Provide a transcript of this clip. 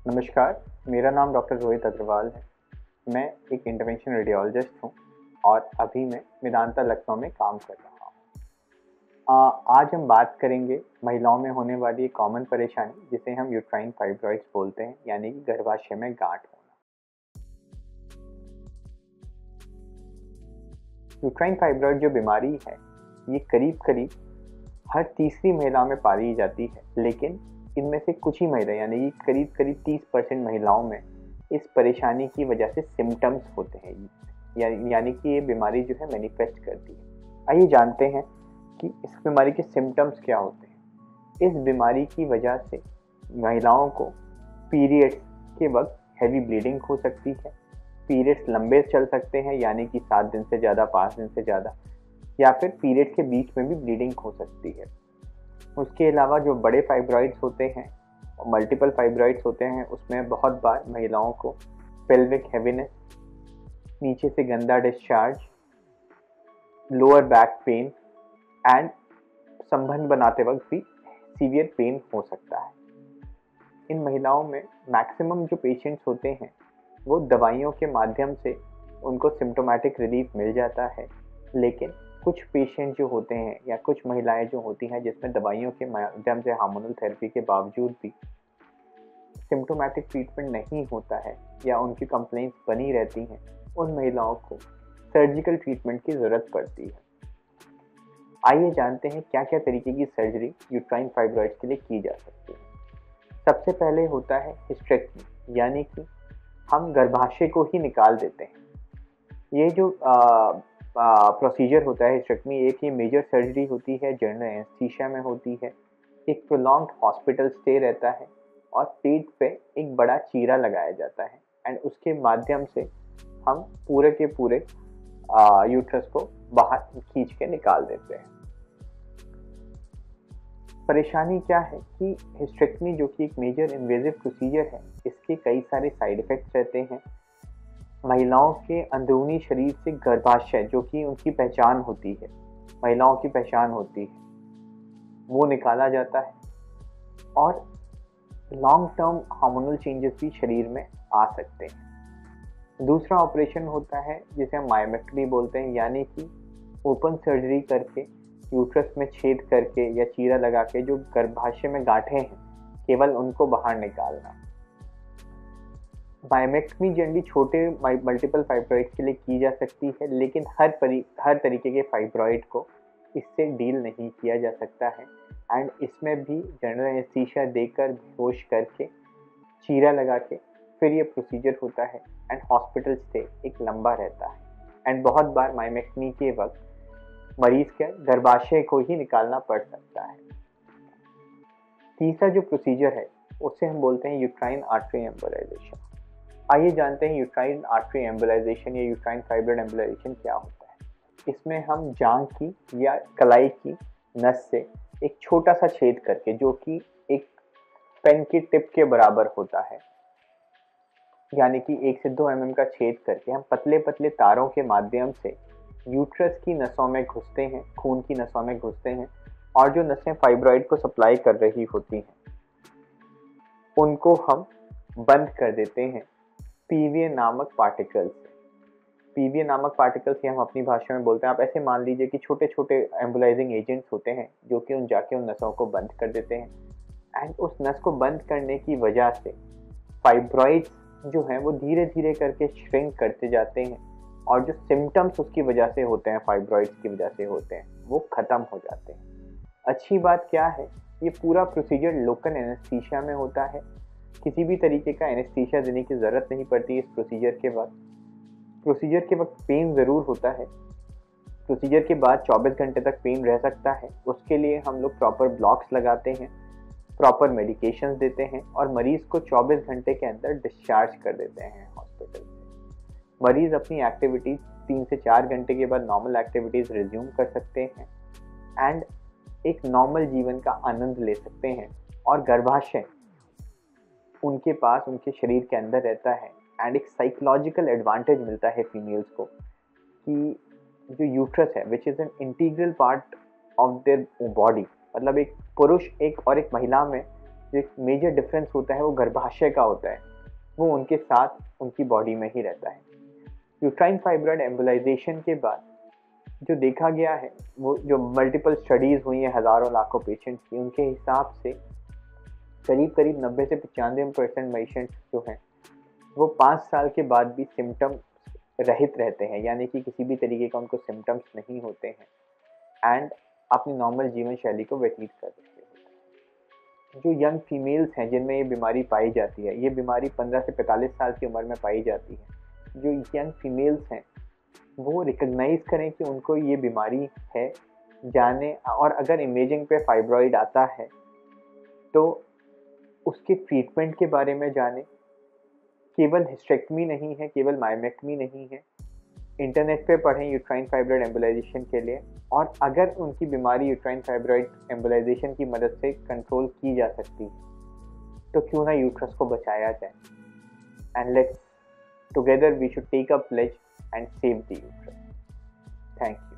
नमस्कार, मेरा नाम डॉक्टर रोहित अग्रवाल है। मैं एक इंटरवेंशन रेडियोलॉजिस्ट हूँ और अभी मैं मेदांता लखनऊ में काम कर रहा हूँ। आज हम बात करेंगे महिलाओं में होने वाली एक कॉमन परेशानी जिसे हम यूट्राइन फाइब्रॉइड्स बोलते हैं, यानी कि गर्भाशय में गांठ होना। यूट्राइन फाइब्रॉइड जो बीमारी है ये करीब करीब हर तीसरी महिला में पाई जाती है, लेकिन इनमें से कुछ ही महिला यानी कि करीब करीब 30% महिलाओं में इस परेशानी की वजह से सिम्टम्स होते हैं, यानी कि ये बीमारी जो है मैनिफेस्ट करती है। आइए जानते हैं कि इस बीमारी के सिम्टम्स क्या होते हैं। इस बीमारी की वजह से महिलाओं को पीरियड्स के वक्त हैवी ब्लीडिंग हो सकती है, पीरियड्स लंबे चल सकते हैं यानी कि 7 दिन से ज़्यादा, 5 दिन से ज़्यादा, या फिर पीरियड के बीच में भी ब्लीडिंग हो सकती है। उसके अलावा जो बड़े फाइब्रॉइड्स होते हैं, मल्टीपल फाइब्रॉइड्स होते हैं, उसमें बहुत बार महिलाओं को पेल्विक हैवीनेस, नीचे से गंदा discharge, lower back pain and संबंध बनाते वक्त भी सीवियर पेन हो सकता है। इन महिलाओं में मैक्सिमम जो पेशेंट्स होते हैं वो दवाइयों के माध्यम से उनको सिम्टोमेटिक रिलीफ मिल जाता है, लेकिन कुछ पेशेंट जो होते हैं या कुछ महिलाएं जो होती हैं जिसमें दवाइयों के माध्यम से हार्मोनल थेरेपी के बावजूद भी सिम्टोमेटिक ट्रीटमेंट नहीं होता है या उनकी कंप्लेंट्स बनी रहती हैं, उन महिलाओं को सर्जिकल ट्रीटमेंट की ज़रूरत पड़ती है। आइए जानते हैं क्या क्या तरीके की सर्जरी यूट्राइन फाइब्रॉइड्स के लिए की जा सकती है। सबसे पहले होता है हिस्टेरेक्टमी, यानी कि हम गर्भाशय को ही निकाल देते हैं। ये जो प्रोसीजर होता है हिस्टेरेक्टमी, एक ये मेजर सर्जरी होती है, जनरल एनेस्थीसिया में होती है, एक प्रोलॉन्ग्ड हॉस्पिटल स्टे रहता है और पेट पे एक बड़ा चीरा लगाया जाता है एंड उसके माध्यम से हम पूरे के पूरे यूट्रस को बाहर खींच के निकाल देते हैं। परेशानी क्या है कि हिस्टेरेक्टमी जो कि एक मेजर इन्वेजिव प्रोसीजर है, इसके कई सारे साइड इफ़ेक्ट्स रहते हैं। महिलाओं के अंदरूनी शरीर से गर्भाशय जो कि उनकी पहचान होती है, महिलाओं की पहचान होती है, वो निकाला जाता है और लॉन्ग टर्म हार्मोनल चेंजेस भी शरीर में आ सकते हैं। दूसरा ऑपरेशन होता है जिसे हम मायोमेक्टमी बोलते हैं, यानी कि ओपन सर्जरी करके यूट्रस में छेद करके या चीरा लगा के जो गर्भाशय में गांठें हैं केवल उनको बाहर निकालना। मायोमेक्टमी जनरली छोटे मल्टीपल फाइब्रॉइड्स के लिए की जा सकती है, लेकिन हर तरीके के फाइब्रॉइड को इससे डील नहीं किया जा सकता है एंड इसमें भी जनरल एनेस्थीसिया देकर बेहोश करके चीरा लगा के फिर ये प्रोसीजर होता है एंड हॉस्पिटल स्टे एक लंबा रहता है एंड बहुत बार मायोमेक्टमी के वक्त मरीज के गर्भाशय को ही निकालना पड़ सकता है। तीसरा जो प्रोसीजर है उसे हम बोलते हैं यूट्राइन आर्टरी एम्बोलाइजेशन। आइए जानते हैं यूट्राइन आर्टरी एम्बोलाइजेशन या यूट्राइन फाइब्रॉइड एम्बोलाइजेशन क्या होता है। इसमें हम जांघ की या कलाई की नस से एक छोटा सा छेद करके, जो कि एक पेन की टिप के बराबर होता है, यानी कि 1 से 2 mm का छेद करके हम पतले पतले तारों के माध्यम से यूट्रस की नसों में घुसते हैं, खून की नसों में घुसते हैं और जो नसें फाइब्रॉइड को सप्लाई कर रही होती हैं उनको हम बंद कर देते हैं पीवीए नामक पार्टिकल्स से। पीवीए नामक पार्टिकल्स ये हम अपनी भाषा में बोलते हैं। आप ऐसे मान लीजिए कि छोटे छोटे एम्बुलाइजिंग एजेंट्स होते हैं जो कि उन नसों को बंद कर देते हैं एंड उस नस को बंद करने की वजह से फाइब्रॉइड्स जो हैं वो धीरे धीरे करके श्रिंक करते जाते हैं और जो सिम्टम्स उसकी वजह से होते हैं, फाइब्रॉइड्स की वजह से होते हैं, वो ख़त्म हो जाते हैं। अच्छी बात क्या है, ये पूरा प्रोसीजर लोकल एनेस्थीसिया में होता है। किसी भी तरीके का एनेस्थीसिया देने की ज़रूरत नहीं पड़ती इस प्रोसीजर के वक्त। प्रोसीजर के वक्त पेन ज़रूर होता है, प्रोसीजर के बाद 24 घंटे तक पेन रह सकता है। उसके लिए हम लोग प्रॉपर ब्लॉक्स लगाते हैं, प्रॉपर मेडिकेशंस देते हैं और मरीज़ को 24 घंटे के अंदर डिस्चार्ज कर देते हैं हॉस्पिटल से। मरीज़ अपनी एक्टिविटीज़ 3 से 4 घंटे के बाद नॉर्मल एक्टिविटीज़ रिज्यूम कर सकते हैं एंड एक नॉर्मल जीवन का आनंद ले सकते हैं और गर्भाशय उनके पास उनके शरीर के अंदर रहता है एंड एक साइकोलॉजिकल एडवांटेज मिलता है फीमेल्स को कि जो यूट्रस है which is an integral part of their body, मतलब एक पुरुष एक और एक महिला में जो एक मेजर डिफरेंस होता है वो गर्भाशय का होता है, वो उनके साथ उनकी बॉडी में ही रहता है। यूट्राइन फाइब्रॉइड एम्बोलाइजेशन के बाद जो देखा गया है, वो जो मल्टीपल स्टडीज हुई हैं हज़ारों लाखों पेशेंट्स की, उनके हिसाब से करीब करीब 90 से 95% पेशेंट्स जो हैं वो 5 साल के बाद भी सिम्टम रहित रहते हैं, यानी कि किसी भी तरीके का उनको सिम्टम्स नहीं होते हैं एंड अपनी नॉर्मल जीवन शैली को व्यतीत कर रहे हैं। जो यंग फीमेल्स हैं जिनमें ये बीमारी पाई जाती है, ये बीमारी 15 से 45 साल की उम्र में पाई जाती है। जो यंग फीमेल्स हैं वो रिकग्नाइज करें कि उनको ये बीमारी है, जाने, और अगर इमेजिंग पे फाइब्रॉइड आता है तो उसके ट्रीटमेंट के बारे में जाने। केवल हिस्टेक्टमी नहीं है, केवल मायोमेक्टमी नहीं है। इंटरनेट पे पढ़ें यूट्राइन फाइब्रॉइड एम्बोलाइजेशन के लिए, और अगर उनकी बीमारी यूट्राइन फाइब्रॉइड एम्बोलाइजेशन की मदद से कंट्रोल की जा सकती है तो क्यों ना यूट्रस को बचाया जाए। And let's together we should take a pledge and save the uterus. Thank you.